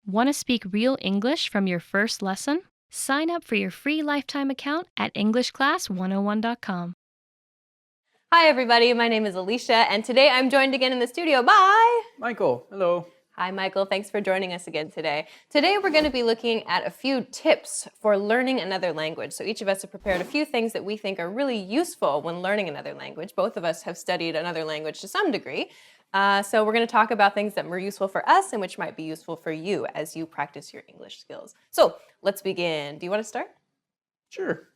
Want to speak real English from your first lesson? Sign up for your free lifetime account at EnglishClass101.com. Hi everybody, my name is Alicia, and today I'm joined again in the studio by... Michael, hello. Hi Michael, thanks for joining us again today. Today we're going to be looking at a few tips for learning another language. So each of us have prepared a few things that we think are really useful when learning another language. Both of us have studied another language to some degree. So we're going to talk about things that were useful for us and which might be useful for you as you practice your English skills. So let's begin. Do you want to start? Sure.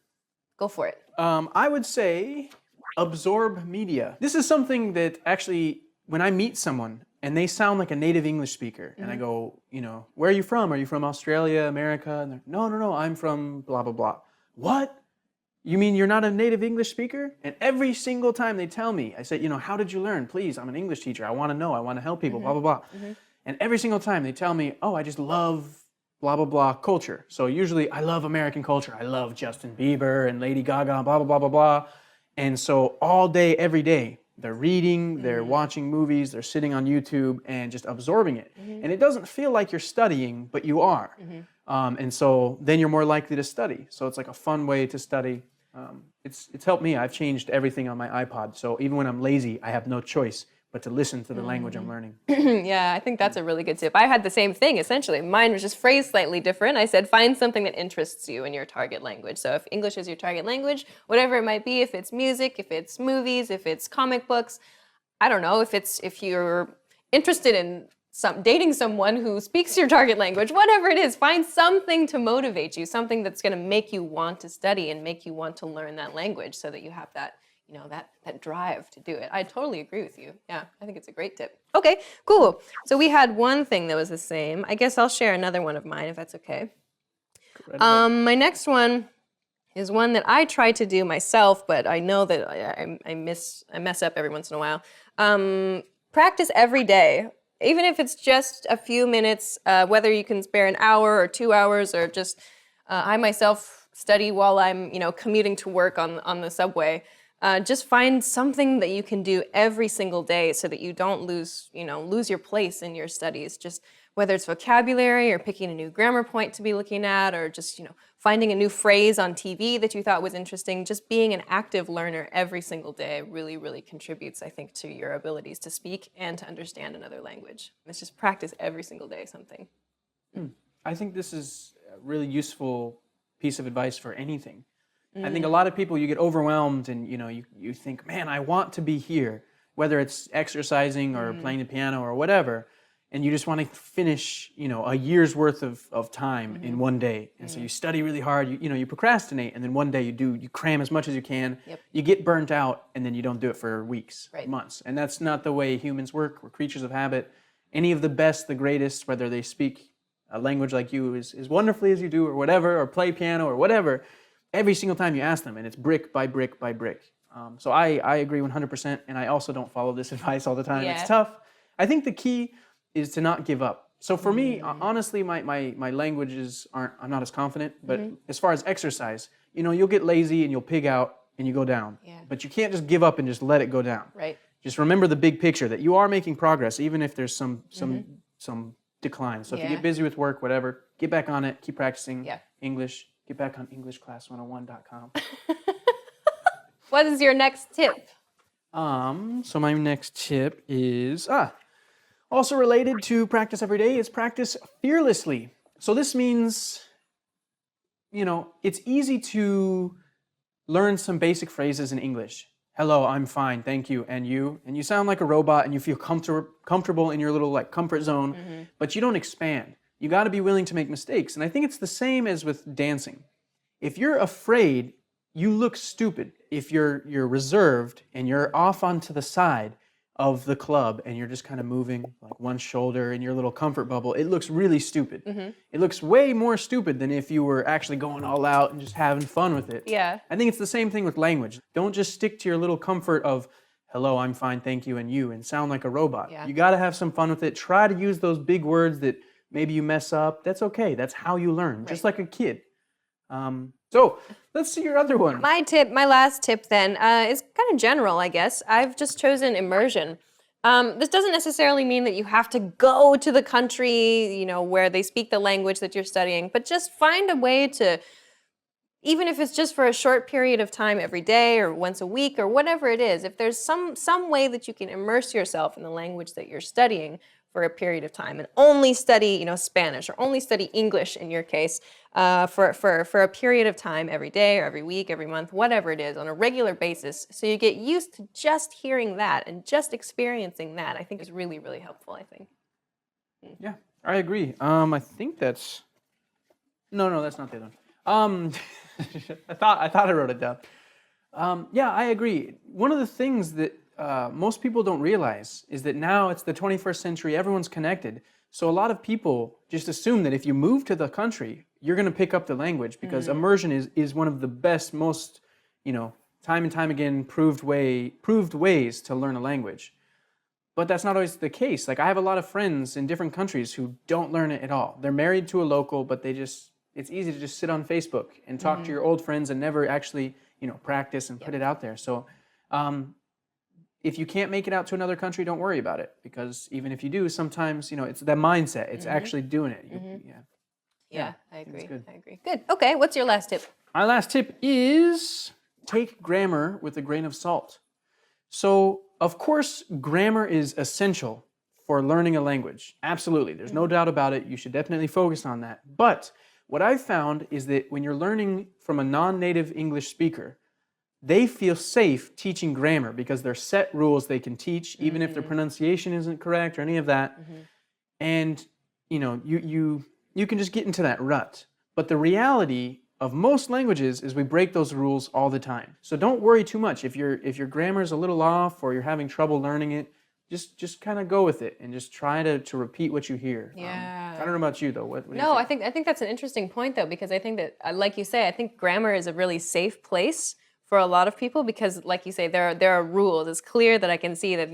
Go for it. I would say absorb media. This is something that actually, when I meet someone and they sound like a native English speaker, and I go, where are you from? Are you from Australia, America? And they're, no, I'm from blah, blah, blah. What? You mean you're not a native English speaker? And every single time they tell me, I say, how did you learn? Please, I'm an English teacher. I want to know. I want to help people, blah, blah, blah. And every single time they tell me, oh, I just love blah, blah, blah culture. So usually I love American culture. I love Justin Bieber and Lady Gaga, blah, blah, blah, blah, blah. And so all day, every day, they're reading, they're watching movies, they're sitting on YouTube and just absorbing it. And it doesn't feel like you're studying, but you are. And so then you're more likely to study. So it's like a fun way to study. It's helped me. I've changed everything on my iPod. So even when I'm lazy, I have no choice but to listen to the language I'm learning. Yeah, I think that's a really good tip. I had the same thing, essentially. Mine was just phrased slightly different. I said, find something that interests you in your target language. So if English is your target language, whatever it might be, if it's music, if it's movies, if it's comic books, I don't know, if you're interested in dating someone who speaks your target language, whatever it is, find something to motivate you, something that's going to make you want to study and make you want to learn that language so that you have that that drive to do it. I totally agree with you. Yeah, I think it's a great tip. Okay, cool. So we had one thing that was the same. I guess I'll share another one of mine if that's okay. My next one is one that I try to do myself, but I know that I mess up every once in a while. Practice every day, even if it's just a few minutes, whether you can spare an hour or 2 hours, or just I myself study while I'm commuting to work on the subway. Just find something that you can do every single day so that you don't lose your place in your studies. Just whether it's vocabulary or picking a new grammar point to be looking at, or just, finding a new phrase on TV that you thought was interesting. Just being an active learner every single day really, really contributes, I think, to your abilities to speak and to understand another language. It's just practice every single day something. I think this is a really useful piece of advice for anything. I think a lot of people, you get overwhelmed and you think, man, I want to be here, whether it's exercising or playing the piano or whatever, and you just want to finish a year's worth of time in one day. And so you study really hard, you procrastinate, and then one day you cram as much as you can, you get burnt out, and then you don't do it for weeks, months. And that's not the way humans work. We're creatures of habit. Any of the best, the greatest, whether they speak a language like you as wonderfully as you do or whatever, or play piano or whatever, every single time you ask them, and it's brick by brick by brick. So I agree 100%, and I also don't follow this advice all the time. It's tough. I think the key is to not give up. So for me, honestly, my languages I'm not as confident, but as far as exercise, you'll get lazy and you'll pig out and you go down. But you can't just give up and just let it go down. Right. Just remember the big picture, that you are making progress, even if there's some decline. So if you get busy with work, whatever, get back on it, keep practicing English. Get back on EnglishClass101.com. What is your next tip? So my next tip is also related to practice every day, is practice fearlessly. So this means, it's easy to learn some basic phrases in English. Hello, I'm fine, thank you, and you? And you sound like a robot and you feel comfortable in your little comfort zone, but you don't expand. You got to be willing to make mistakes. And I think it's the same as with dancing. If you're afraid, you look stupid. If you're reserved and you're off onto the side of the club and you're just kind of moving like one shoulder in your little comfort bubble, it looks really stupid. It looks way more stupid than if you were actually going all out and just having fun with it. Yeah. I think it's the same thing with language. Don't just stick to your little comfort of, hello, I'm fine, thank you, and you, and sound like a robot. You got to have some fun with it. Try to use those big words that maybe you mess up. That's okay. That's how you learn, just like a kid. So let's see your other one. My last tip then, is kind of general, I guess. I've just chosen immersion. This doesn't necessarily mean that you have to go to the country, where they speak the language that you're studying, but just find a way to, even if it's just for a short period of time every day or once a week or whatever it is, if there's some way that you can immerse yourself in the language that you're studying for a period of time and only study, Spanish or only study English in your case, for a period of time every day or every week, every month, whatever it is, on a regular basis, so you get used to just hearing that and just experiencing that, I think is really, really helpful, I think. Yeah, I agree. I think that's... No, that's not the other one. I thought I wrote it down. Yeah, I agree. One of the things that most people don't realize is that now it's the 21st century, everyone's connected. So a lot of people just assume that if you move to the country, you're going to pick up the language because immersion is one of the best, most, time and time again proved ways to learn a language. But that's not always the case. Like I have a lot of friends in different countries who don't learn it at all. They're married to a local, but it's easy to just sit on Facebook and talk to your old friends and never actually, practice and put it out there. So if you can't make it out to another country, don't worry about it. Because even if you do, sometimes, it's that mindset. It's actually doing it. Yeah, I agree. good. I agree. Good. Okay, what's your last tip? My last tip is take grammar with a grain of salt. So, of course, grammar is essential for learning a language. Absolutely. There's no doubt about it. You should definitely focus on that. But what I've found is that when you're learning from a non-native English speaker, they feel safe teaching grammar because there's set rules they can teach, even if their pronunciation isn't correct or any of that. And, you can just get into that rut. But the reality of most languages is we break those rules all the time. So don't worry too much. If your grammar is a little off or you're having trouble learning it, just kind of go with it and just try to repeat what you hear. Yeah. I don't know about you though. What do you No, think? I think that's an interesting point though, because I think that, like you say, I think grammar is a really safe place for a lot of people because, like you say, there are rules. It's clear that I can see that,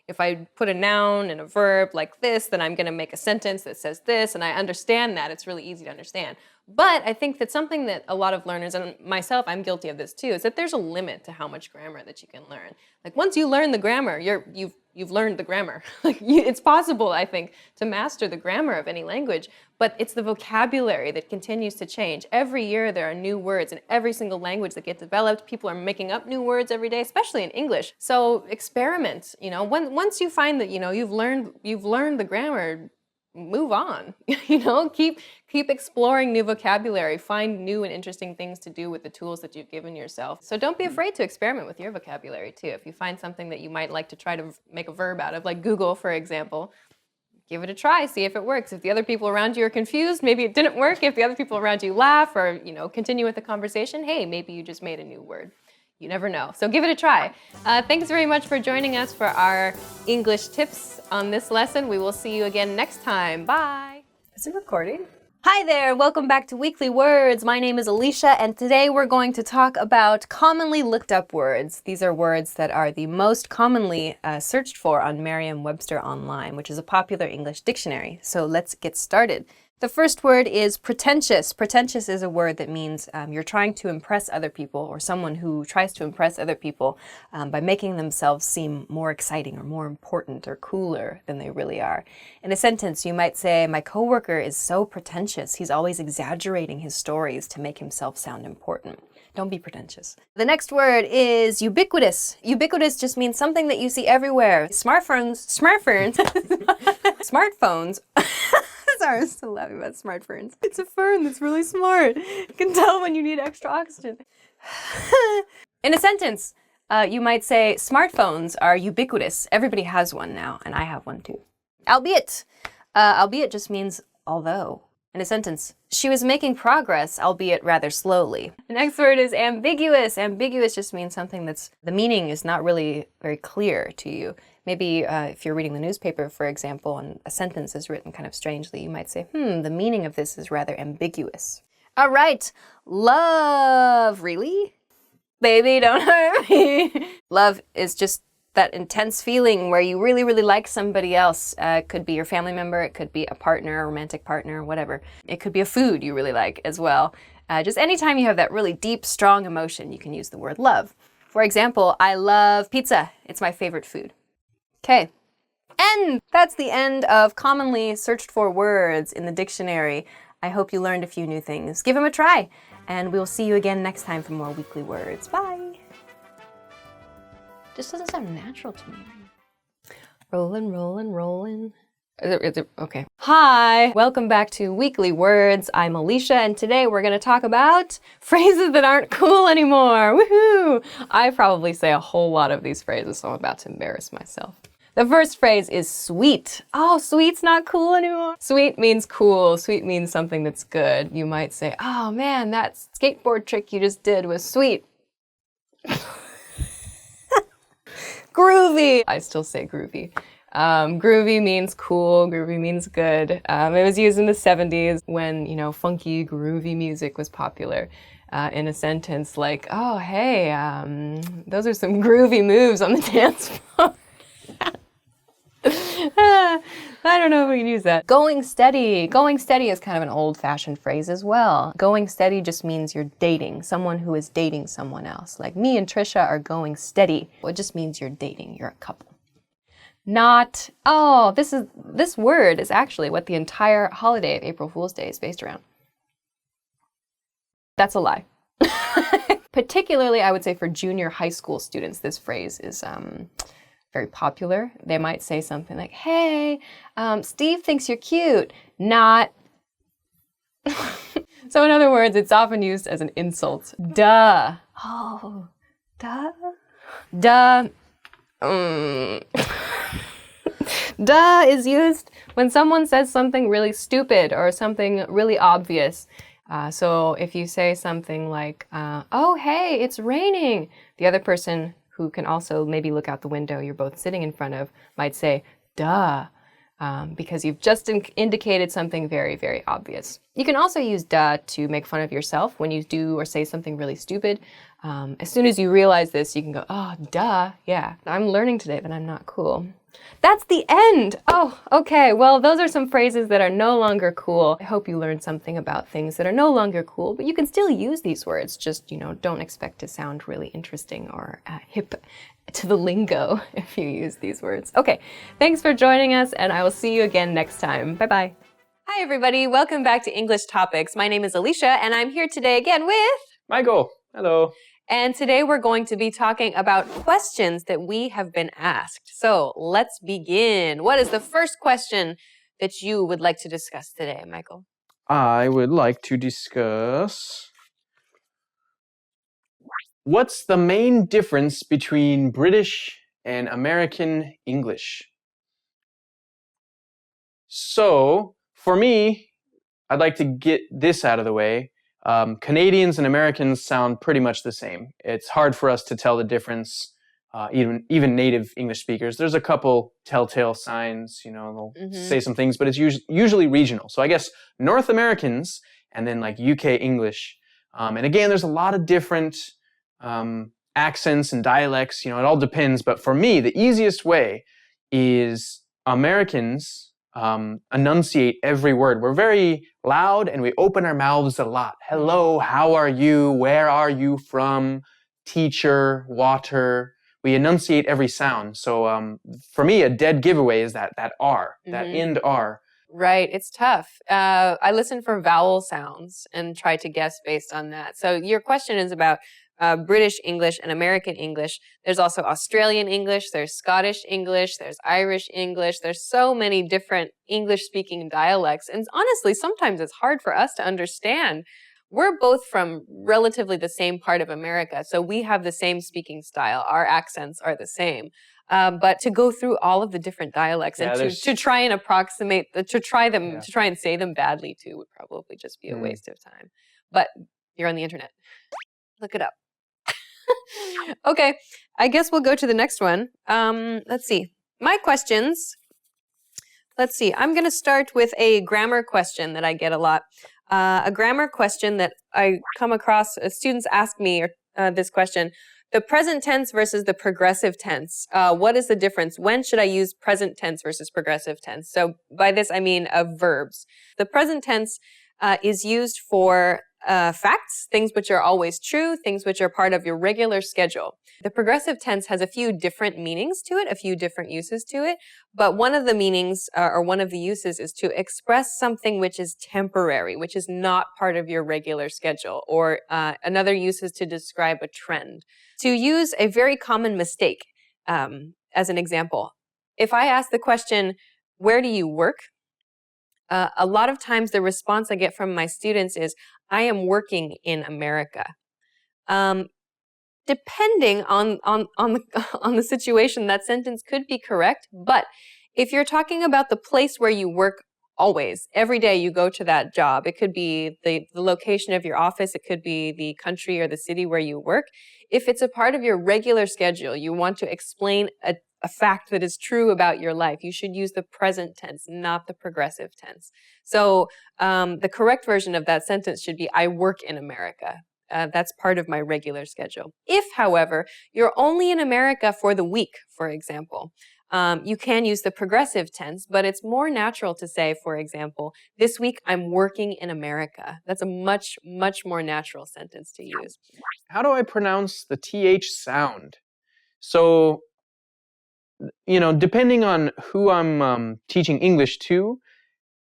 if I put a noun and a verb like this, then I'm going to make a sentence that says this, and I understand that. It's really easy to understand. But I think that something that a lot of learners, and myself, I'm guilty of this too, is that there's a limit to how much grammar that you can learn. Like once you learn the grammar, you've learned the grammar. It's possible, I think, to master the grammar of any language, but it's the vocabulary that continues to change. Every year there are new words in every single language that get developed. People are making up new words every day, especially in English. So experiment. Once you find that you've learned the grammar, move on. Keep exploring new vocabulary. Find new and interesting things to do with the tools that you've given yourself. So don't be afraid to experiment with your vocabulary too. If you find something that you might like to try to make a verb out of, like Google, for example, give it a try. See if it works. If the other people around you are confused, maybe it didn't work. If the other people around you laugh or continue with the conversation, hey, maybe you just made a new word. You never know. So give it a try. Thanks very much for joining us for our English tips on this lesson. We will see you again next time. Bye. Is it recording? Hi there, welcome back to Weekly Words. My name is Alicia, and today we're going to talk about commonly looked up words. These are words that are the most commonly searched for on Merriam-Webster Online, which is a popular English dictionary. So let's get started. The first word is pretentious. Pretentious is a word that means you're trying to impress other people, or someone who tries to impress other people by making themselves seem more exciting or more important or cooler than they really are. In a sentence, you might say, my coworker is so pretentious. He's always exaggerating his stories to make himself sound important. Don't be pretentious. The next word is ubiquitous. Ubiquitous just means something that you see everywhere. Smartphones. Sorry, I'm still laughing about smartphones. It's a fern that's really smart. You can tell when you need extra oxygen. In a sentence, you might say, smartphones are ubiquitous. Everybody has one now, and I have one too. Albeit. Albeit just means although. In a sentence, she was making progress, albeit rather slowly. The next word is ambiguous. Ambiguous just means something that's, the meaning is not really very clear to you. Maybe if you're reading the newspaper, for example, and a sentence is written kind of strangely, you might say, the meaning of this is rather ambiguous. All right, love. Really? Baby, don't hurt me. Love is just that intense feeling where you really, really like somebody else. It could be your family member, it could be a partner, a romantic partner, whatever. It could be a food you really like as well. Just anytime you have that really deep, strong emotion, you can use the word love. For example, I love pizza. It's my favorite food. Okay, And that's the end of commonly searched for words in the dictionary. I hope you learned a few new things. Give them a try, and we'll see you again next time for more weekly words. Bye. Just doesn't sound natural to me. Rolling, rolling, rolling. Okay. Hi, welcome back to Weekly Words. I'm Alicia, and today we're going to talk about phrases that aren't cool anymore. Woohoo! I probably say a whole lot of these phrases, so I'm about to embarrass myself. The first phrase is sweet. Oh, sweet's not cool anymore. Sweet means cool. Sweet means something that's good. You might say, oh man, that skateboard trick you just did was sweet. Groovy. I still say groovy. Groovy means cool, groovy means good. It was used in the 70s when, funky, groovy music was popular. In a sentence like, oh, hey, those are some groovy moves on the dance floor. I don't know if we can use that. Going steady. Going steady is kind of an old-fashioned phrase as well. Going steady just means you're dating, someone who is dating someone else. Like me and Trisha are going steady. Well, it just means you're dating, you're a couple. Not, oh, this word is actually what the entire holiday of April Fool's Day is based around. That's a lie. Particularly, I would say for junior high school students, this phrase is very popular. They might say something like, hey, Steve thinks you're cute. Not. So in other words, it's often used as an insult. Duh. Oh, duh. Duh. Duh is used when someone says something really stupid or something really obvious. So if you say something like, oh, hey, it's raining, the other person who can also maybe look out the window you're both sitting in front of might say, duh, because you've just indicated something very, very obvious. You can also use duh to make fun of yourself when you do or say something really stupid. As soon as you realize this, you can go, oh, duh, yeah, I'm learning today that I'm not cool. That's the end. Oh, okay. Well, those are some phrases that are no longer cool. I hope you learned something about things that are no longer cool, but you can still use these words. Just, don't expect to sound really interesting or hip to the lingo if you use these words. Okay. Thanks for joining us, and I will see you again next time. Bye-bye. Hi, everybody. Welcome back to English Topics. My name is Alicia, and I'm here today again with Michael, hello. And today we're going to be talking about questions that we have been asked. So let's begin. What is the first question that you would like to discuss today, Michael? I would like to discuss what's the main difference between British and American English? So, for me, I'd like to get this out of the way. Canadians and Americans sound pretty much the same. It's hard for us to tell the difference, even native English speakers. There's a couple telltale signs, they'll say some things, but it's usually regional. So I guess North Americans and then like UK English. And again, there's a lot of different accents and dialects. It all depends. But for me, the easiest way is Americans enunciate every word. We're very loud and we open our mouths a lot. Hello, how are you? Where are you from? Teacher, water. We enunciate every sound. So for me, a dead giveaway is that R, that end R. Right, it's tough. I listen for vowel sounds and try to guess based on that. So your question is about British English and American English. There's also Australian English, there's Scottish English, there's Irish English. There's so many different English-speaking dialects. And honestly, sometimes it's hard for us to understand. We're both from relatively the same part of America, so we have the same speaking style. Our accents are the same. But to go through all of the different dialects and to try and approximate, to try and say them badly too would probably just be a waste of time. But you're on the internet. Look it up. Okay, I guess we'll go to the next one. Let's see. My questions. Let's see. I'm going to start with a grammar question that I get a lot. A grammar question that I come across, students ask me this question. The present tense versus the progressive tense. What is the difference? When should I use present tense versus progressive tense? So by this, I mean of verbs. The present tense is used for facts, things which are always true, things which are part of your regular schedule. The progressive tense has a few different meanings to it, a few different uses to it, but one of the meanings or one of the uses is to express something which is temporary, which is not part of your regular schedule, or another use is to describe a trend. To use a very common mistake as an example, if I ask the question, where do you work? A lot of times the response I get from my students is, I am working in America. Depending on the situation, that sentence could be correct, but if you're talking about the place where you work always, every day you go to that job, it could be the location of your office, it could be the country or the city where you work. If it's a part of your regular schedule, you want to explain a fact that is true about your life, you should use the present tense, not the progressive tense. So the correct version of that sentence should be, I work in America. That's part of my regular schedule. If, however, you're only in America for the week, for example, you can use the progressive tense, but it's more natural to say, for example, this week I'm working in America. That's a much, much more natural sentence to use. How do I pronounce the TH sound? So, depending on who I'm teaching English to,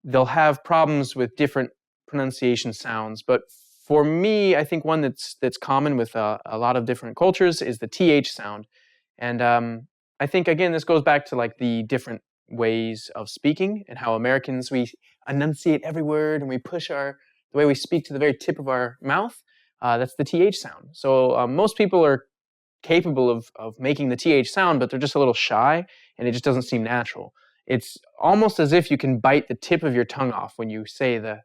they'll have problems with different pronunciation sounds. But for me, I think one that's common with a lot of different cultures is the TH sound. And I think, again, this goes back to like the different ways of speaking and how Americans, we enunciate every word and we push the way we speak to the very tip of our mouth. That's the TH sound. So most people are capable of making the TH sound, but they're just a little shy and it just doesn't seem natural. It's almost as if you can bite the tip of your tongue off when you say the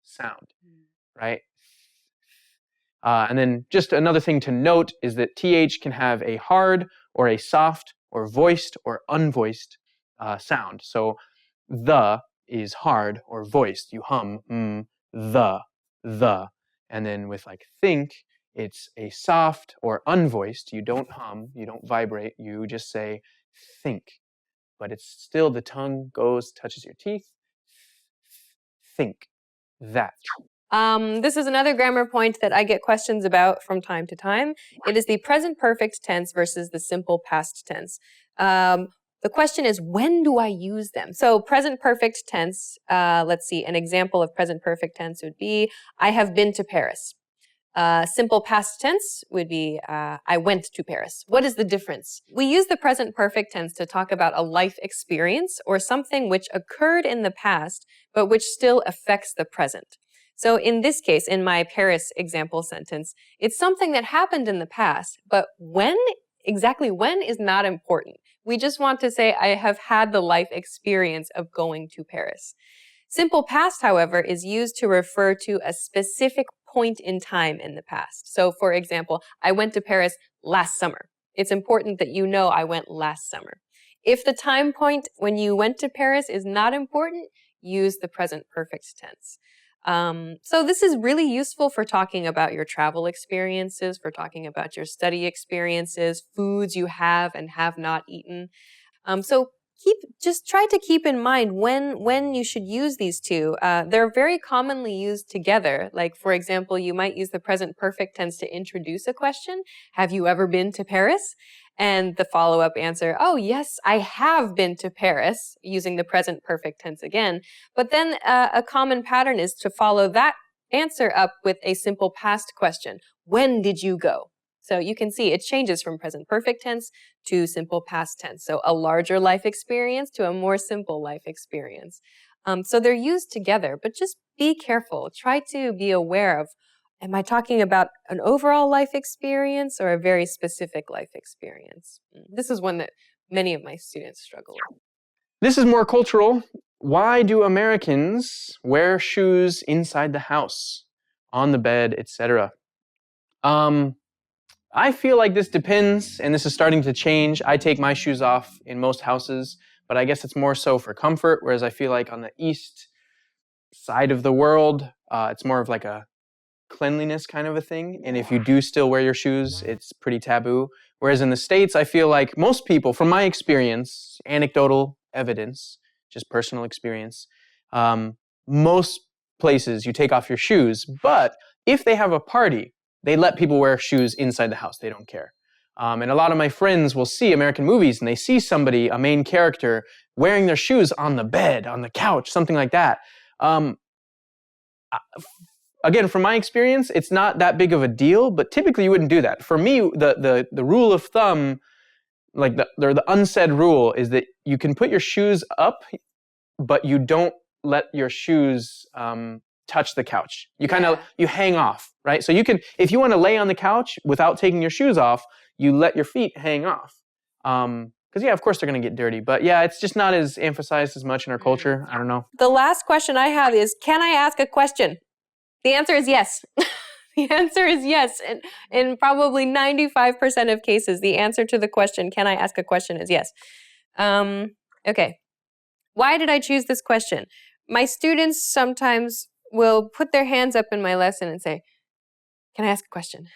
sound, right? And then just another thing to note is that TH can have a hard or a soft or voiced or unvoiced sound. So the is hard or voiced. You hum, the. And then with like think, it's a soft or unvoiced. You don't hum, you don't vibrate, you just say think. But it's still the tongue goes, touches your teeth. Think. That. This is another grammar point that I get questions about from time to time. It is the present perfect tense versus the simple past tense. The question is, when do I use them? So present perfect tense, let's see, an example of present perfect tense would be, I have been to Paris. Simple past tense would be, I went to Paris. What is the difference? We use the present perfect tense to talk about a life experience or something which occurred in the past, but which still affects the present. So in this case, in my Paris example sentence, it's something that happened in the past, but exactly when is not important. We just want to say, I have had the life experience of going to Paris. Simple past, however, is used to refer to a specific point in time in the past. So for example, I went to Paris last summer. It's important that you know I went last summer. If the time point when you went to Paris is not important, use the present perfect tense. So this is really useful for talking about your travel experiences, for talking about your study experiences, foods you have and have not eaten. So just try to keep in mind when you should use these two. They're very commonly used together. Like, for example, you might use the present perfect tense to introduce a question. Have you ever been to Paris? And the follow-up answer, oh, yes, I have been to Paris, using the present perfect tense again. But then a common pattern is to follow that answer up with a simple past question. When did you go? So you can see it changes from present perfect tense to simple past tense. So a larger life experience to a more simple life experience. So they're used together, but just be careful. Try to be aware of, am I talking about an overall life experience or a very specific life experience? This is one that many of my students struggle with. This is more cultural. Why do Americans wear shoes inside the house, on the bed, etc.? I feel like this depends, and this is starting to change. I take my shoes off in most houses, but I guess it's more so for comfort, whereas I feel like on the east side of the world, it's more of like a cleanliness kind of a thing. And if you do still wear your shoes, it's pretty taboo. Whereas in the States, I feel like most people, from my experience, anecdotal evidence, just personal experience, most places you take off your shoes, but if they have a party, they let people wear shoes inside the house. They don't care. And a lot of my friends will see American movies and they see somebody, a main character, wearing their shoes on the bed, on the couch, something like that. Again, from my experience, it's not that big of a deal, but typically you wouldn't do that. For me, the rule of thumb, like the unsaid rule, is that you can put your shoes up, but you don't let your shoes touch the couch. You kind of, you hang off, right? So you can, if you want to lay on the couch without taking your shoes off, you let your feet hang off. Because yeah, of course they're going to get dirty. But yeah, it's just not as emphasized as much in our culture. I don't know. The last question I have is, can I ask a question? The answer is yes. The answer is yes. And in probably 95% of cases, the answer to the question, can I ask a question, is yes. Okay. Why did I choose this question? My students sometimes will put their hands up in my lesson and say, can I ask a question?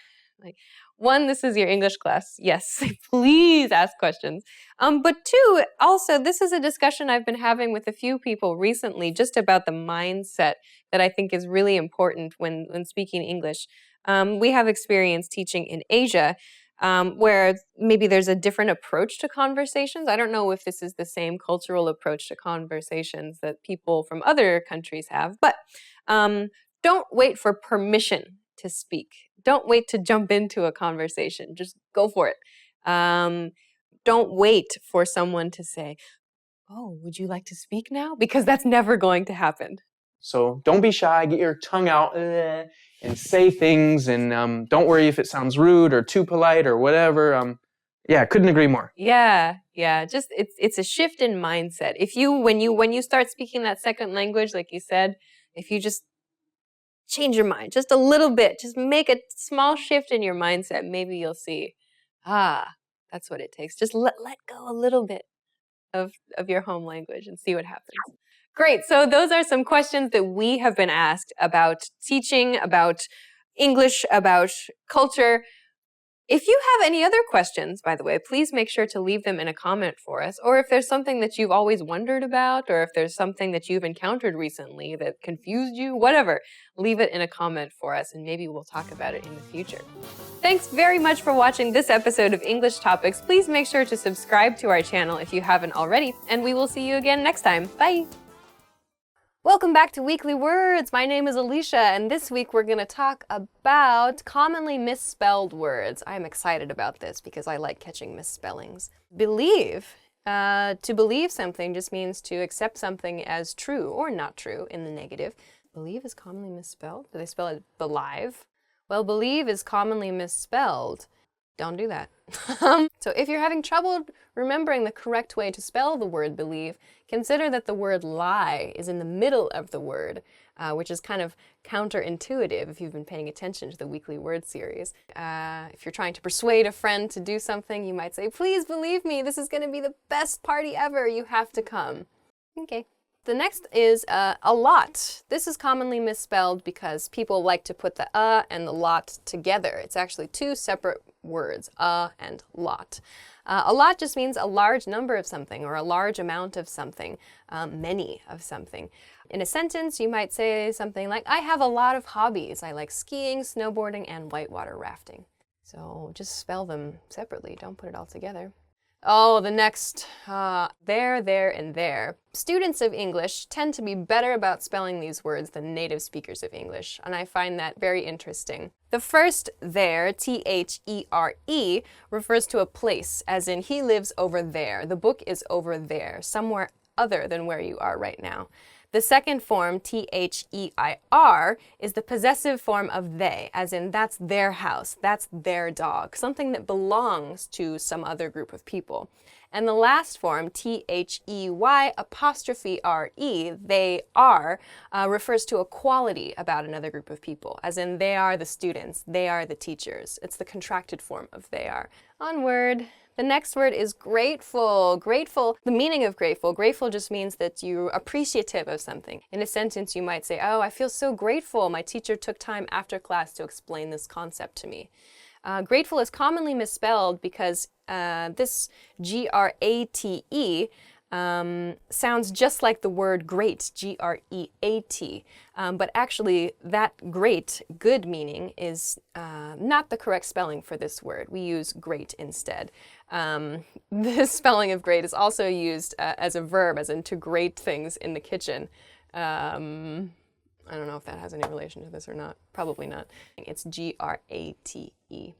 Like, one, this is your English class. Yes, please ask questions. But two, also, this is a discussion I've been having with a few people recently just about the mindset that I think is really important when speaking English. We have experience teaching in Asia, where maybe there's a different approach to conversations. I don't know if this is the same cultural approach to conversations that people from other countries have, but don't wait for permission to speak. Don't wait to jump into a conversation. Just go for it. Don't wait for someone to say, oh, would you like to speak now? Because that's never going to happen. So don't be shy. Get your tongue out and say things. And don't worry if it sounds rude or too polite or whatever. Yeah, couldn't agree more. Yeah. Just it's a shift in mindset. If you when you start speaking that second language, like you said, if you just change your mind just a little bit, just make a small shift in your mindset, maybe you'll see, that's what it takes. Just let go a little bit of your home language and see what happens. Great. So those are some questions that we have been asked about teaching, about English, about culture. If you have any other questions, by the way, please make sure to leave them in a comment for us. Or if there's something that you've always wondered about, or if there's something that you've encountered recently that confused you, whatever, leave it in a comment for us and maybe we'll talk about it in the future. Thanks very much for watching this episode of English Topics. Please make sure to subscribe to our channel if you haven't already, and we will see you again next time. Bye! Welcome back to Weekly Words. My name is Alicia, and this week we're going to talk about commonly misspelled words. I'm excited about this because I like catching misspellings. Believe. To believe something just means to accept something as true or not true in the negative. Believe is commonly misspelled. Do they spell it believe? Well, believe is commonly misspelled. Don't do that. So if you're having trouble remembering the correct way to spell the word believe, consider that the word lie is in the middle of the word, which is kind of counterintuitive if you've been paying attention to the Weekly Word series. If you're trying to persuade a friend to do something, you might say, please believe me, this is going to be the best party ever, you have to come. Okay. The next is a lot. This is commonly misspelled because people like to put the and the lot together. It's actually two separate words, and lot. A lot just means a large number of something or a large amount of something, many of something. In a sentence, you might say something like, I have a lot of hobbies. I like skiing, snowboarding, and whitewater rafting. So just spell them separately. Don't put it all together. Oh, the next, there, and there. Students of English tend to be better about spelling these words than native speakers of English, and I find that very interesting. The first there, T-H-E-R-E, refers to a place, as in he lives over there. The book is over there, somewhere other than where you are right now. The second form, T-H-E-I-R, is the possessive form of they, as in that's their house, that's their dog, something that belongs to some other group of people. And the last form, T-H-E-Y apostrophe R-E, they are, refers to a quality about another group of people, as in they are the students, they are the teachers. It's the contracted form of they are. Onward. The next word is grateful. Grateful, the meaning of grateful. Grateful just means that you're appreciative of something. In a sentence, you might say, oh, I feel so grateful. My teacher took time after class to explain this concept to me. Grateful is commonly misspelled because this G-R-A-T-E sounds just like the word great, G-R-E-A-T. But actually, that great, good meaning is not the correct spelling for this word. We use great instead. This spelling of great is also used as a verb, as in to grate things in the kitchen. I don't know if that has any relation to this or not. Probably not. It's G-R-A-T-E.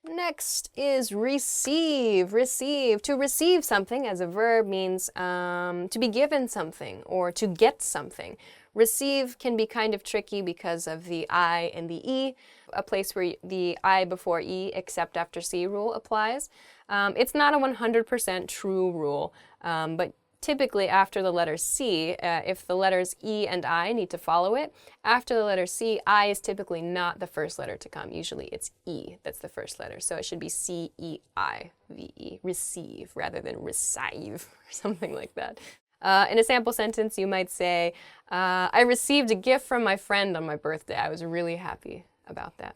Next is receive. Receive. To receive something as a verb means to be given something or to get something. Receive can be kind of tricky because of the I and the E, a place where the I before E except after C rule applies. It's not a 100% true rule, but typically after the letter C, if the letters E and I need to follow it, after the letter C, I is typically not the first letter to come. Usually it's E that's the first letter. So it should be C-E-I-V-E, receive, rather than receive, or something like that. In a sample sentence, you might say, I received a gift from my friend on my birthday. I was really happy about that.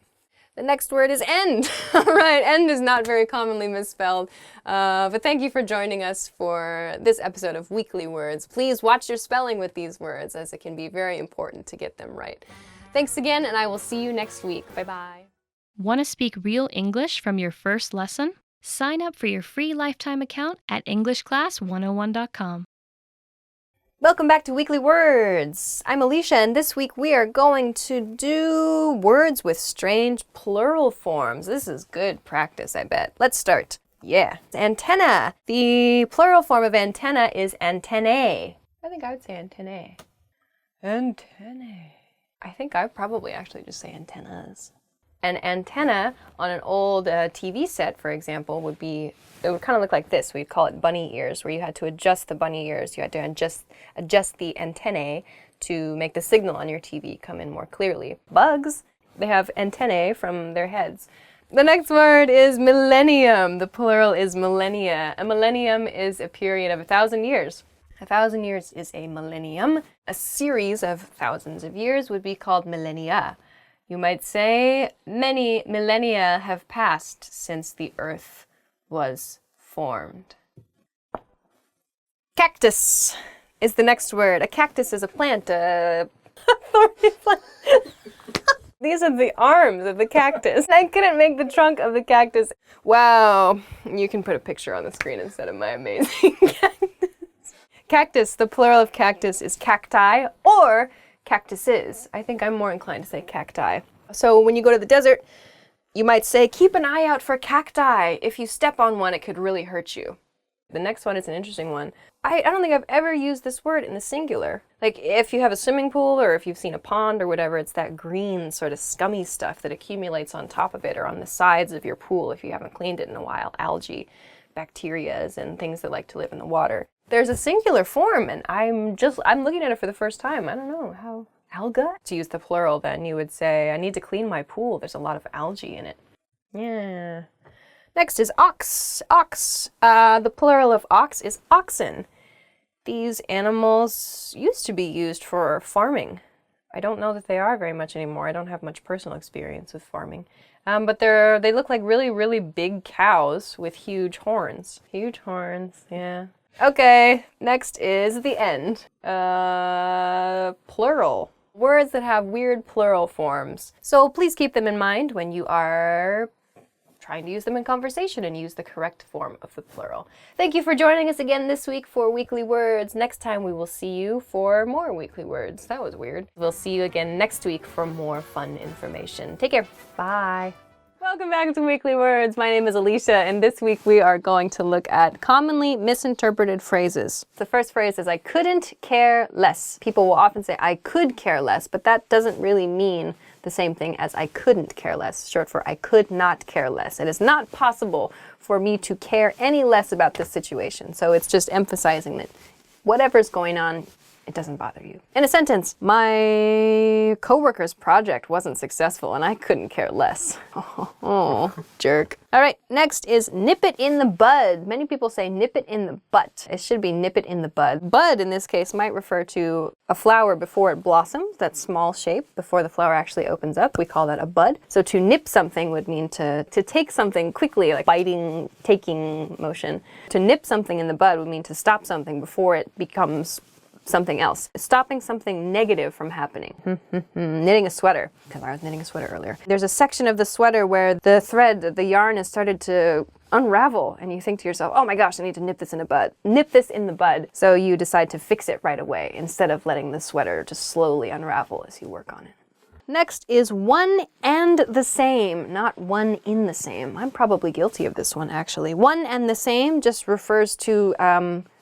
The next word is end. All right, end is not very commonly misspelled, but thank you for joining us for this episode of Weekly Words. Please watch your spelling with these words, as it can be very important to get them right. Thanks again, and I will see you next week. Bye-bye. Want to speak real English from your first lesson? Sign up for your free lifetime account at EnglishClass101.com. Welcome back to Weekly Words. I'm Alicia, and this week we are going to do words with strange plural forms. This is good practice, I bet. Let's start. Yeah. Antenna. The plural form of antenna is antennae. I think I would say antennae. Antennae. I think I would probably actually just say antennas. An antenna on an old TV set, for example, would kind of look like this. We'd call it bunny ears, where you had to adjust the bunny ears. You had to adjust the antennae to make the signal on your TV come in more clearly. Bugs, they have antennae from their heads. The next word is millennium. The plural is millennia. A millennium is a period of 1,000 years. 1,000 years is a millennium. A series of thousands of years would be called millennia. You might say, many millennia have passed since the earth was formed. Cactus is the next word. A cactus is a plant, a thorny plant. These are the arms of the cactus. I couldn't make the trunk of the cactus. Wow, you can put a picture on the screen instead of my amazing cactus. Cactus, the plural of cactus is cacti or cactuses. I think I'm more inclined to say cacti. So when you go to the desert, you might say, keep an eye out for cacti. If you step on one, it could really hurt you. The next one is an interesting one. I don't think I've ever used this word in the singular. Like if you have a swimming pool or if you've seen a pond or whatever, it's that green sort of scummy stuff that accumulates on top of it or on the sides of your pool if you haven't cleaned it in a while. Algae, bacterias, and things that like to live in the water. There's a singular form, and I'm looking at it for the first time. I don't know how. Alga? To use the plural, then you would say, I need to clean my pool. There's a lot of algae in it. Yeah. Next is ox. Ox. The plural of ox is oxen. These animals used to be used for farming. I don't know that they are very much anymore. I don't have much personal experience with farming. But they look like really, really big cows with huge horns. Huge horns, yeah. Okay, next is the end. Plural. Words that have weird plural forms. So please keep them in mind when you are trying to use them in conversation and use the correct form of the plural. Thank you for joining us again this week for Weekly Words. Next time we will see you for more Weekly Words. That was weird. We'll see you again next week for more fun information. Take care. Bye. Welcome back to Weekly Words. My name is Alicia, and this week we are going to look at commonly misinterpreted phrases. The first phrase is, I couldn't care less. People will often say, I could care less, but that doesn't really mean the same thing as I couldn't care less, short for I could not care less. It is not possible for me to care any less about this situation. So it's just emphasizing that whatever's going on, it doesn't bother you. In a sentence, my coworker's project wasn't successful and I couldn't care less. Oh, jerk. All right, next is nip it in the bud. Many people say nip it in the butt. It should be nip it in the bud. Bud in this case might refer to a flower before it blossoms, that small shape before the flower actually opens up. We call that a bud. So to nip something would mean to take something quickly, like biting, taking motion. To nip something in the bud would mean to stop something before it becomes something else. Stopping something negative from happening. Knitting a sweater, because I was knitting a sweater earlier. There's a section of the sweater where the thread, the yarn has started to unravel, and you think to yourself, oh my gosh, I need to nip this in the bud. Nip this in the bud. So you decide to fix it right away instead of letting the sweater just slowly unravel as you work on it. Next is one and the same, not one in the same. I'm probably guilty of this one, actually. One and the same just refers to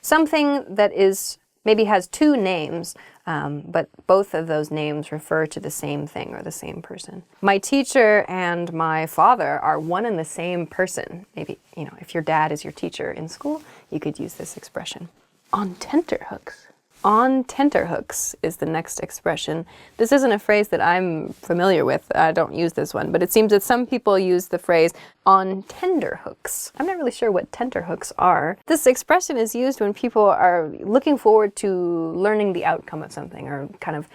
something that is maybe has two names, but both of those names refer to the same thing or the same person. My teacher and my father are one and the same person. Maybe, if your dad is your teacher in school, you could use this expression. On tenterhooks. On tenterhooks is the next expression. This isn't a phrase that I'm familiar with. I don't use this one, but it seems that some people use the phrase on tenterhooks. I'm not really sure what tenterhooks are. This expression is used when people are looking forward to learning the outcome of something, or kind of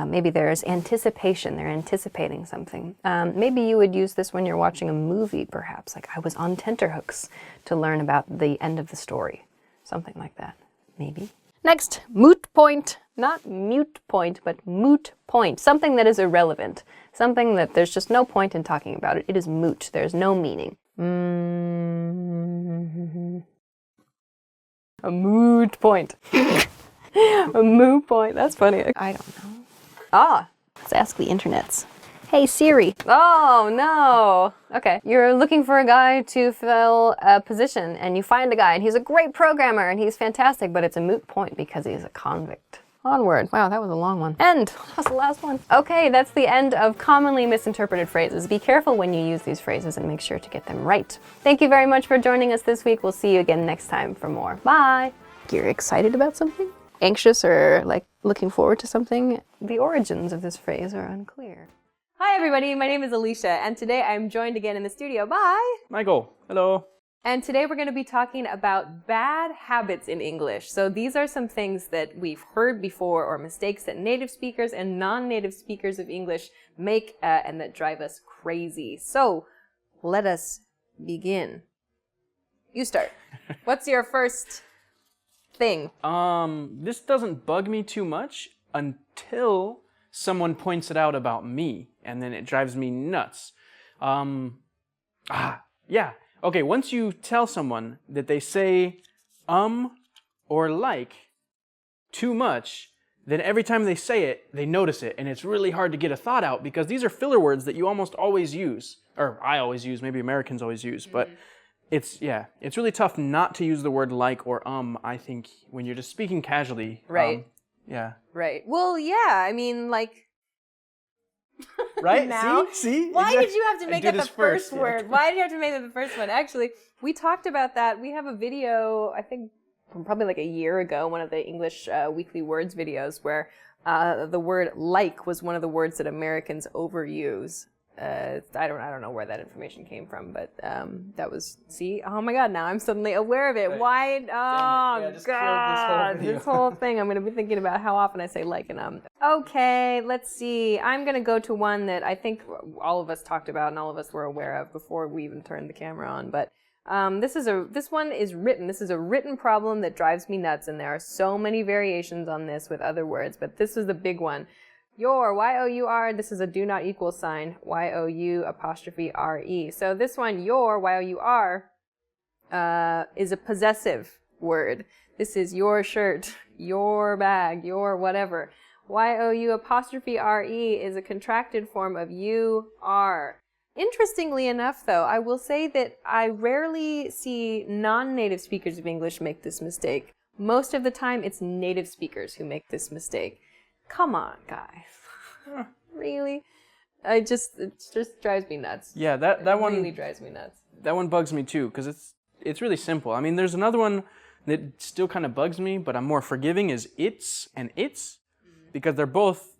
maybe there's anticipation, they're anticipating something. Maybe you would use this when you're watching a movie, perhaps, like I was on tenterhooks to learn about the end of the story. Something like that, maybe. Next, moot point. Not mute point, but moot point. Something that is irrelevant. Something that there's just no point in talking about it. It is moot. There's no meaning. A moot point. A moot point. That's funny. I don't know. Let's ask the internets. Hey Siri. Oh no. Okay. You're looking for a guy to fill a position and you find a guy and he's a great programmer and he's fantastic, but it's a moot point because he's a convict. Onward. Wow, that was a long one. End. That's the last one. Okay, that's the end of commonly misinterpreted phrases. Be careful when you use these phrases and make sure to get them right. Thank you very much for joining us this week. We'll see you again next time for more. Bye. You're excited about something? Anxious or like looking forward to something? The origins of this phrase are unclear. Hi everybody, my name is Alicia, and today I'm joined again in the studio by Michael, hello. And today we're going to be talking about bad habits in English. So these are some things that we've heard before, or mistakes that native speakers and non-native speakers of English make and that drive us crazy. So let us begin. You start. What's your first thing? This doesn't bug me too much until someone points it out about me, and then it drives me nuts. Yeah. Okay, once you tell someone that they say or like too much, then every time they say it, they notice it, and it's really hard to get a thought out because these are filler words that you almost always use, or I always use, maybe Americans always use, but it's really tough not to use the word like or I think, when you're just speaking casually. Right. Yeah. Right. Well, yeah, I mean, like... Right? Now? See? Why Exactly. did you have to make that the first word? Why did you have to make that the first one? Actually, we talked about that. We have a video, I think, from probably like a year ago, one of the English Weekly Words videos, where the word like was one of the words that Americans overuse. I don't know where that information came from, but that was, see, oh my god, now I'm suddenly aware of it. Right. Why, Yeah, god, this whole thing, I'm going to be thinking about how often I say like and Okay, let's see, I'm going to go to one that I think all of us talked about and all of us were aware of before we even turned the camera on, but this one is written. This is a written problem that drives me nuts, and there are so many variations on this with other words, but this is the big one. Your, Y-O-U-R, this is a do not equal sign, Y-O-U apostrophe R-E. So this one, your, Y-O-U-R, is a possessive word. This is your shirt, your bag, your whatever. Y-O-U apostrophe R-E is a contracted form of you-are. Interestingly enough, though, I will say that I rarely see non-native speakers of English make this mistake. Most of the time, it's native speakers who make this mistake. Come on, guys. Really? It just drives me nuts. Yeah, that one really drives me nuts. That one bugs me too, because it's really simple. I mean, there's another one that still kind of bugs me, but I'm more forgiving, is its and its, because they're both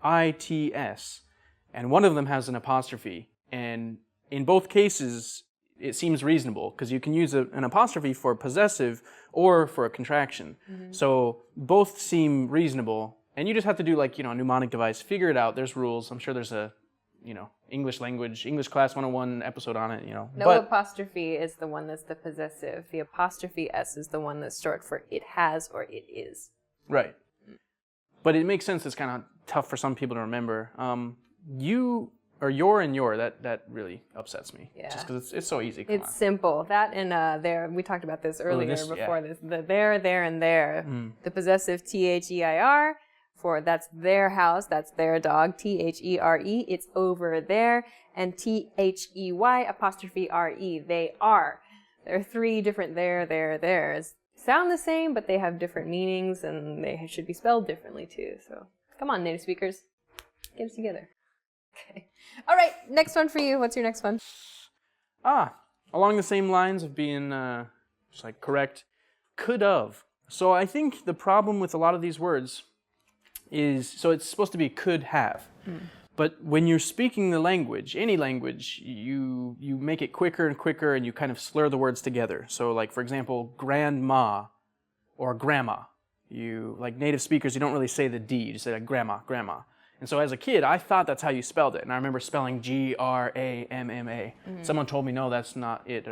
its, and one of them has an apostrophe. And in both cases, it seems reasonable because you can use an apostrophe for possessive or for a contraction. So both seem reasonable, and you just have to do like, a mnemonic device, figure it out. There's rules. I'm sure there's a, English Class 101 episode on it, No But apostrophe is the one that's the possessive. The apostrophe S is the one that's short for it has or it is. right. But it makes sense. It's kind of tough for some people to remember. You or your and your, that really upsets me. Yeah. Just because it's so easy. It's simple. That and there, we talked about this earlier before this. The there, and there. The possessive THEIR for that's their house, that's their dog, THERE, it's over there. And THEY apostrophe RE, they are. There are three different theirs. Sound the same, but they have different meanings and they should be spelled differently too. So come on, native speakers, get it together. Okay. All right, next one for you. What's your next one? Along the same lines of being just like correct, could of. So I think the problem with a lot of these words is, so it's supposed to be could have. But when you're speaking the language, any language, you make it quicker and quicker and you kind of slur the words together. So like, for example, grandma or grandma. Like native speakers, you don't really say the D, you just say like grandma. And so as a kid, I thought that's how you spelled it. And I remember spelling GRAMMA. Someone told me, no, that's not it.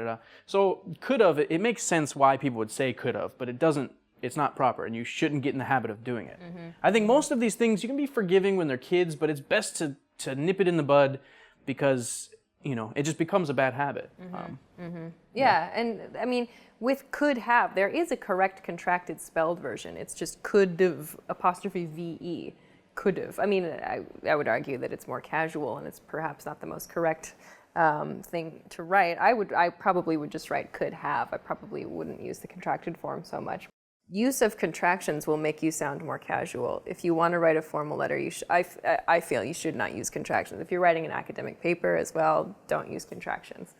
So could have, it makes sense why people would say could have, but it's not proper, and you shouldn't get in the habit of doing it. I think most of these things, you can be forgiving when they're kids, but it's best to nip it in the bud because, it just becomes a bad habit. Yeah, and I mean, with could have, there is a correct contracted spelled version. It's just could have apostrophe VE. Could have. I mean, I would argue that it's more casual and it's perhaps not the most correct thing to write. I probably would just write could have. I probably wouldn't use the contracted form so much. Use of contractions will make you sound more casual. If you want to write a formal letter, I feel you should not use contractions. If you're writing an academic paper as well, don't use contractions.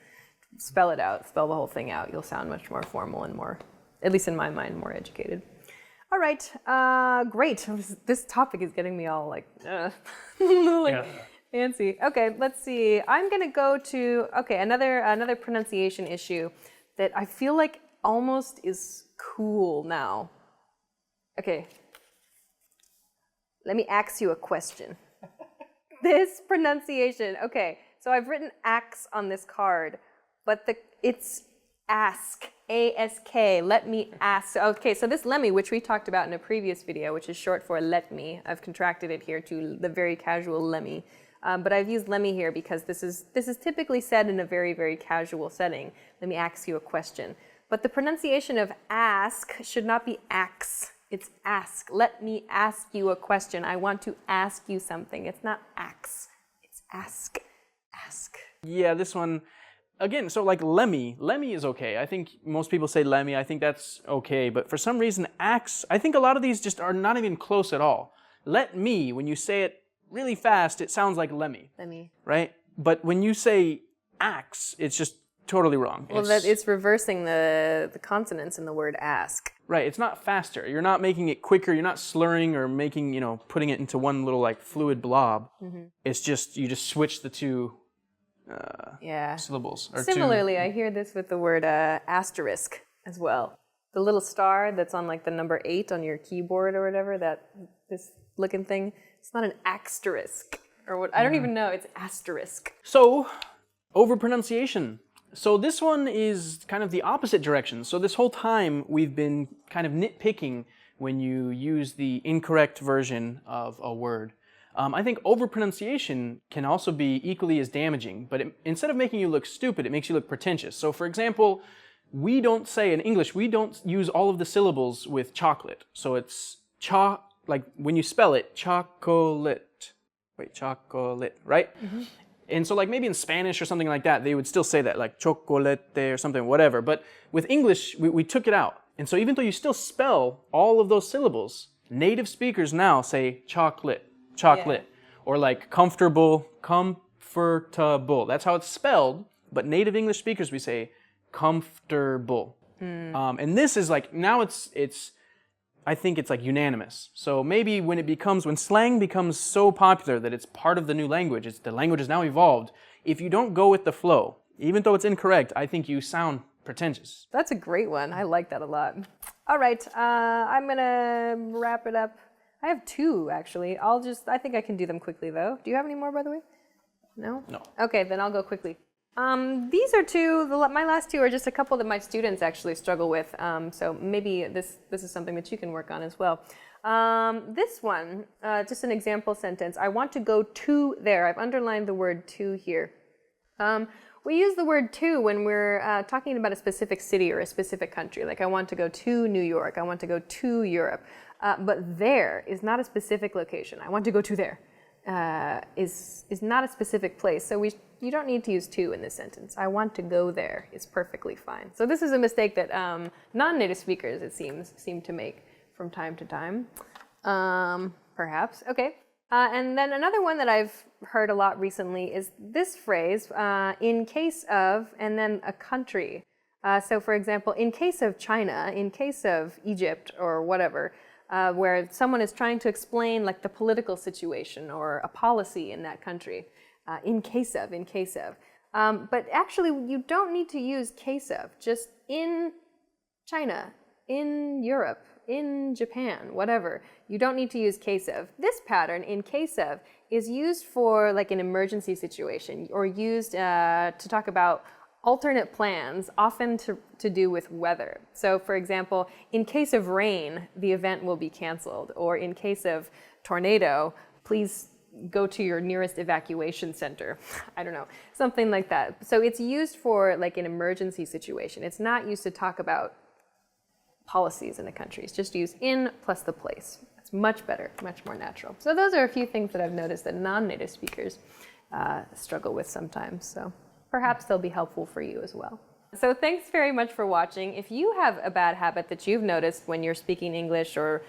Spell it out. Spell the whole thing out. You'll sound much more formal and more, at least in my mind, more educated. All right, great. This topic is getting me all like fancy. Okay, let's see. I'm gonna go to another pronunciation issue that I feel like almost is cool now. Okay, let me ask you a question. This pronunciation. Okay, so I've written ax on this card, but it's ask. ASK, let me ask. Okay, so this let me, which we talked about in a previous video, which is short for let me, I've contracted it here to the very casual let me. But I've used let me here because this is typically said in a very, very casual setting. Let me ask you a question. But the pronunciation of ask should not be ax. It's ask. Let me ask you a question. I want to ask you something. It's not ax. It's ask. Ask. Yeah, this one. Again, so like lemmy is okay. I think most people say lemmy. I think that's okay. But for some reason, ax, I think a lot of these just are not even close at all. Let me, when you say it really fast, it sounds like lemmy. Lemmy. Right? But when you say ax, it's just totally wrong. Well, it's reversing the consonants in the word ask. Right. It's not faster. You're not making it quicker. You're not slurring or making, putting it into one little like fluid blob. It's just, you just switch the two syllables. Similarly, I hear this with the word asterisk as well. The little star that's on like the number 8 on your keyboard or whatever, this looking thing, it's not an asterisk or what, I don't even know, it's asterisk. So, overpronunciation. So this one is kind of the opposite direction. So this whole time we've been kind of nitpicking when you use the incorrect version of a word. I think overpronunciation can also be equally as damaging, but instead of making you look stupid, it makes you look pretentious. So for example, we don't say in English, we don't use all of the syllables with chocolate. So it's like when you spell it, chocolate. Wait, chocolate, right? And so like maybe in Spanish or something like that, they would still say that, like chocolate or something, whatever. But with English, we took it out. And so even though you still spell all of those syllables, native speakers now say chocolate. Or like comfortable. That's how it's spelled, but native English speakers, we say comfortable. And this is like, now it's I think it's like unanimous. So maybe when slang becomes so popular that it's part of the new language, the language is now evolved, if you don't go with the flow, even though it's incorrect, I think you sound pretentious. That's a great one. I like that a lot. All right, I'm gonna wrap it up. I have two, actually. I think I can do them quickly, though. Do you have any more, by the way? No? No. Okay, then I'll go quickly. These are two, my last two are just a couple that my students actually struggle with, so maybe this is something that you can work on as well. This one, just an example sentence. I want to go to there. I've underlined the word to here. We use the word to when we're talking about a specific city or a specific country. Like I want to go to New York. I want to go to Europe. But there is not a specific location. I want to go to there is not a specific place. So you don't need to use to in this sentence. I want to go there is perfectly fine. So this is a mistake that non-native speakers, it seem to make from time to time. Perhaps. Okay. And then another one that I've heard a lot recently is this phrase, in case of, and then a country. So for example, in case of China, in case of Egypt or whatever, where someone is trying to explain like the political situation or a policy in that country, in case of. But actually, you don't need to use case of, just in China, in Europe, in Japan, whatever. You don't need to use case of. This pattern, in case of, is used for like an emergency situation or used to talk about alternate plans, often to do with weather. So for example, in case of rain, the event will be canceled. Or in case of tornado, please go to your nearest evacuation center. I don't know, something like that. So it's used for like an emergency situation. It's not used to talk about policies in a country. It's just use in plus the place. It's much better, much more natural. So those are a few things that I've noticed that non-native speakers struggle with sometimes. So perhaps they'll be helpful for you as well. So thanks very much for watching. If you have a bad habit that you've noticed when you're speaking English, or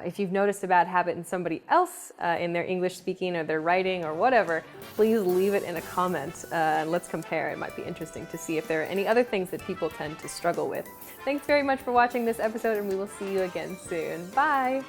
if you've noticed a bad habit in somebody else in their English speaking or their writing or whatever, please leave it in a comment and let's compare. It might be interesting to see if there are any other things that people tend to struggle with. Thanks very much for watching this episode, and we will see you again soon. Bye.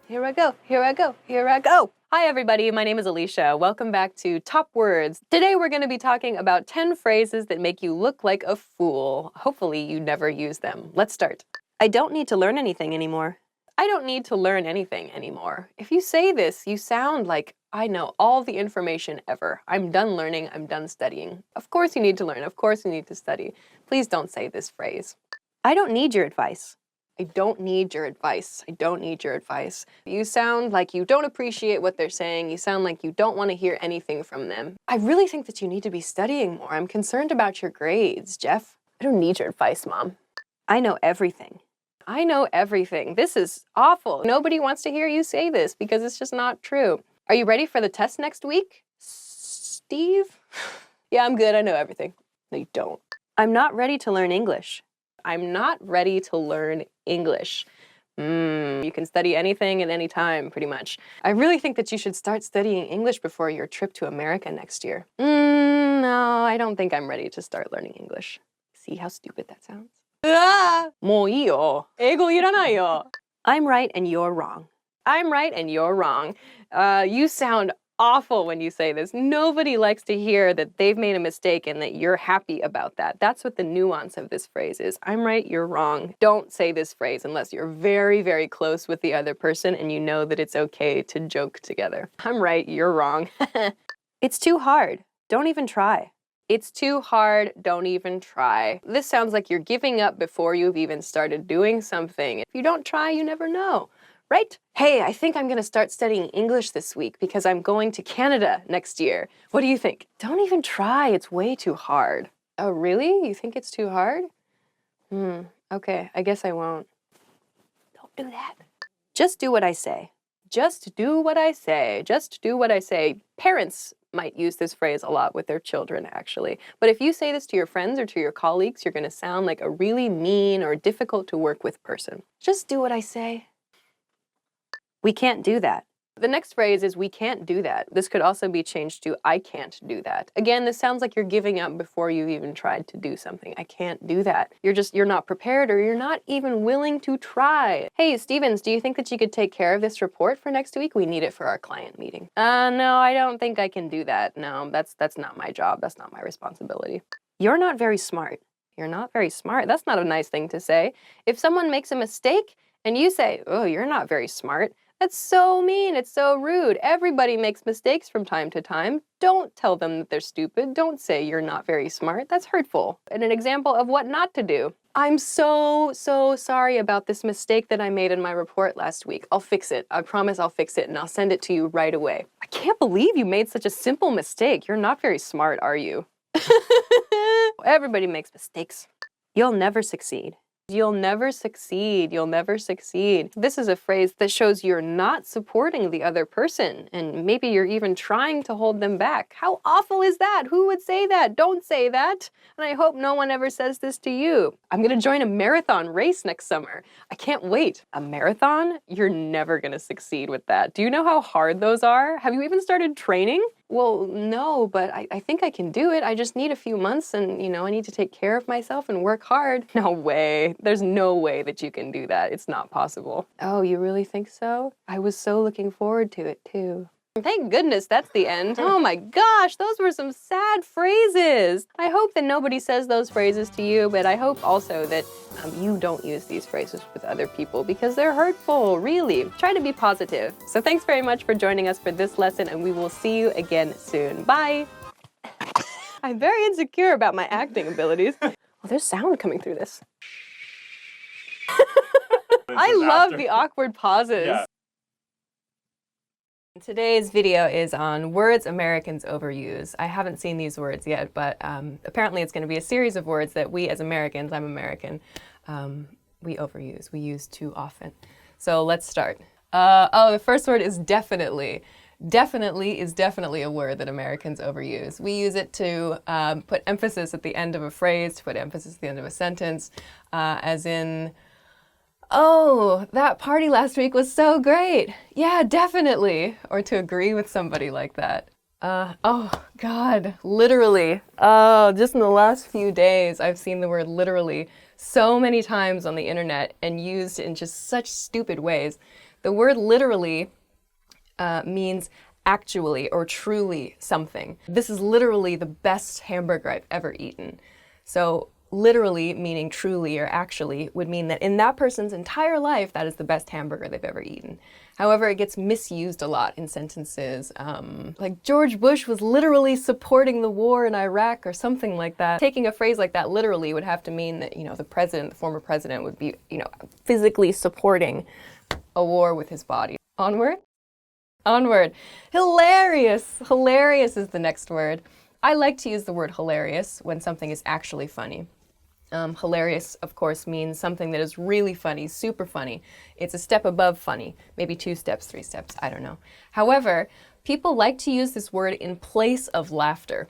Here I go, here I go, here I go. Hi everybody, my name is Alicia. Welcome back to Top Words. Today we're going to be talking about 10 phrases that make you look like a fool. Hopefully you never use them. Let's start. I don't need to learn anything anymore. I don't need to learn anything anymore. If you say this, you sound like I know all the information ever. I'm done learning, I'm done studying. Of course you need to learn, of course you need to study. Please don't say this phrase. I don't need your advice. I don't need your advice. I don't need your advice. You sound like you don't appreciate what they're saying. You sound like you don't want to hear anything from them. I really think that you need to be studying more. I'm concerned about your grades, Jeff. I don't need your advice, Mom. I know everything. I know everything. This is awful. Nobody wants to hear you say this because it's just not true. Are you ready for the test next week, Steve? Yeah, I'm good. I know everything. No, you don't. I'm not ready to learn English. I'm not ready to learn English. You can study anything at any time, pretty much. I really think that you should start studying English before your trip to America next year. No, I don't think I'm ready to start learning English. See how stupid that sounds? もういいよ。英語いらないよ。I'm right and you're wrong. I'm right and you're wrong. You sound awful when you say this. Nobody likes to hear that they've made a mistake and that you're happy about that. That's what the nuance of this phrase is. I'm right, you're wrong. Don't say this phrase unless you're very, very close with the other person and you know that it's okay to joke together. I'm right, you're wrong. It's too hard. Don't even try. It's too hard, don't even try. This sounds like you're giving up before you've even started doing something. If you don't try, you never know. Right? Hey, I think I'm gonna start studying English this week because I'm going to Canada next year. What do you think? Don't even try, it's way too hard. Oh, really? You think it's too hard? Okay, I guess I won't. Don't do that. Just do what I say. Just do what I say. Just do what I say. Parents might use this phrase a lot with their children, actually. But if you say this to your friends or to your colleagues, you're gonna sound like a really mean or difficult to work with person. Just do what I say. We can't do that. The next phrase is we can't do that. This could also be changed to I can't do that. Again, this sounds like you're giving up before you've even tried to do something. I can't do that. You're not prepared, or you're not even willing to try. Hey, Stevens, do you think that you could take care of this report for next week? We need it for our client meeting. No, I don't think I can do that. No, that's not my job. That's not my responsibility. You're not very smart. You're not very smart. That's not a nice thing to say. If someone makes a mistake and you say, oh, you're not very smart, that's so mean, it's so rude. Everybody makes mistakes from time to time. Don't tell them that they're stupid. Don't say you're not very smart. That's hurtful. And an example of what not to do. I'm so sorry about this mistake that I made in my report last week. I'll fix it. I promise I'll fix it, and I'll send it to you right away. I can't believe you made such a simple mistake. You're not very smart, are you? Everybody makes mistakes. You'll never succeed. You'll never succeed. You'll never succeed. This is a phrase that shows you're not supporting the other person, and maybe you're even trying to hold them back. How awful is that? Who would say that? Don't say that. And I hope no one ever says this to you. I'm gonna join a marathon race next summer. I can't wait. A marathon? You're never gonna succeed with that. Do you know how hard those are? Have you even started training? Well, no, but I think I can do it. I just need a few months, and, I need to take care of myself and work hard. No way. There's no way that you can do that. It's not possible. Oh, you really think so? I was so looking forward to it, too. Thank goodness that's the end. Oh my gosh, those were some sad phrases. I hope that nobody says those phrases to you, but I hope also that you don't use these phrases with other people because they're hurtful, really. Try to be positive. So thanks very much for joining us for this lesson, and we will see you again soon. Bye. I'm very insecure about my acting abilities. Oh, there's sound coming through this. I love the awkward pauses. Yeah. Today's video is on words Americans overuse. I haven't seen these words yet, but apparently it's going to be a series of words that we as Americans, I'm American, we overuse. We use too often. So let's start. The first word is definitely. Definitely is definitely a word that Americans overuse. We use it to put emphasis at the end of a phrase, to put emphasis at the end of a sentence, as in, oh, that party last week was so great. Yeah, definitely. Or to agree with somebody like that. Oh, God, literally. Oh, just in the last few days, I've seen the word literally so many times on the internet and used in just such stupid ways. The word literally means actually or truly something. This is literally the best hamburger I've ever eaten. So literally, meaning truly or actually, would mean that in that person's entire life, that is the best hamburger they've ever eaten. However, it gets misused a lot in sentences, like George Bush was literally supporting the war in Iraq or something like that. Taking a phrase like that literally would have to mean that, the former president would be, physically supporting a war with his body. Onward? Onward. Hilarious! Hilarious is the next word. I like to use the word hilarious when something is actually funny. Hilarious, of course, means something that is really funny, super funny. It's a step above funny, maybe 2 steps, 3 steps, I don't know. However, people like to use this word in place of laughter.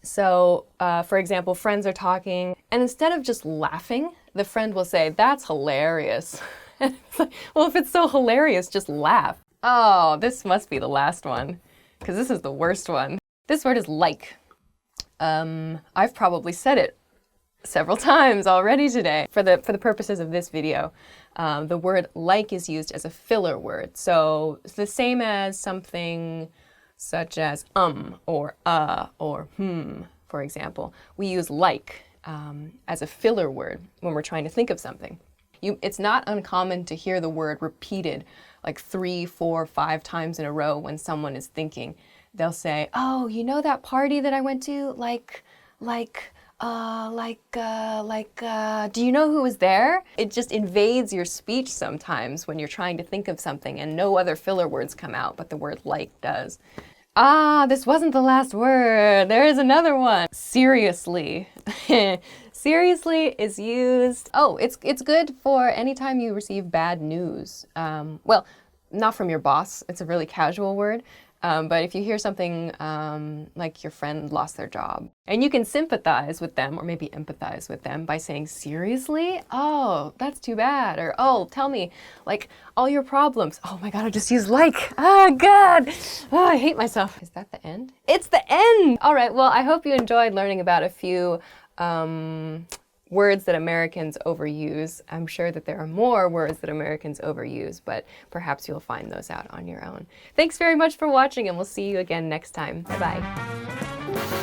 So, for example, friends are talking, and instead of just laughing, the friend will say, "That's hilarious." And it's like, well, if it's so hilarious, just laugh. Oh, this must be the last one, because this is the worst one. This word is like. I've probably said it several times already today. For the purposes of this video, the word like is used as a filler word. So it's the same as something such as or for example. We use like as a filler word when we're trying to think of something. It's not uncommon to hear the word repeated like 3, 4, 5 times in a row when someone is thinking. They'll say, "Oh, that party that I went to? Do you know who was there?" It just invades your speech sometimes when you're trying to think of something and no other filler words come out, but the word like does. Ah, this wasn't the last word. There is another one. Seriously. Seriously is used. Oh, it's good for anytime you receive bad news. Well, not from your boss. It's a really casual word. But if you hear something like your friend lost their job, and you can sympathize with them or maybe empathize with them by saying, seriously? Oh, that's too bad. Or, oh, tell me, like, all your problems. Oh my God, I just used like. Oh God, oh, I hate myself. Is that the end? It's the end! All right, well, I hope you enjoyed learning about a few words that Americans overuse. I'm sure that there are more words that Americans overuse, but perhaps you'll find those out on your own. Thanks very much for watching, and we'll see you again next time. Bye-bye.